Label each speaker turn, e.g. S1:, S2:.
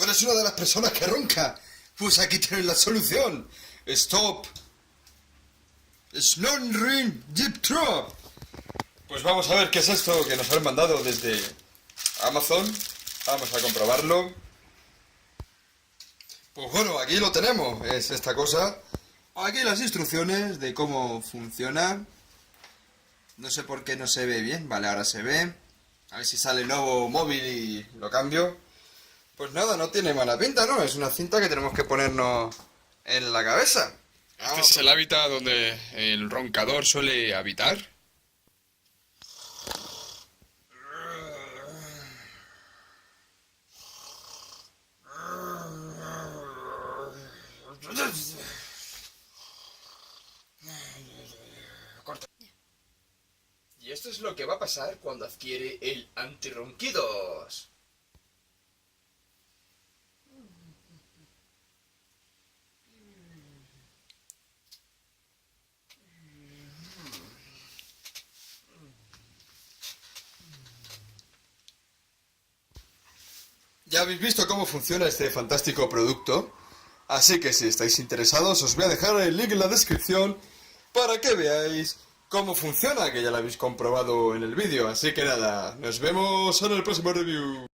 S1: eres una de las personas que ronca. Pues aquí tienes la solución. Stop. Snoring Deep Trap. Pues vamos a ver qué es esto que nos han mandado desde Amazon. Vamos a comprobarlo. Pues bueno, aquí lo tenemos. Es esta cosa. Aquí las instrucciones de cómo funciona. No sé por qué no se ve bien. Vale, ahora se ve. A ver si sale nuevo móvil y lo cambio. Pues nada, no tiene mala pinta, ¿no? Es una cinta que tenemos que ponernos en la cabeza.
S2: ¿Este es el hábitat donde el roncador suele habitar?
S3: Y esto es lo que va a pasar cuando adquiere el antirronquidos.
S1: Ya habéis visto cómo funciona este fantástico producto. Así que si estáis interesados, os voy a dejar el link en la descripción para que veáis cómo funciona, que ya lo habéis comprobado en el vídeo. Así que nada, nos vemos en el próximo review.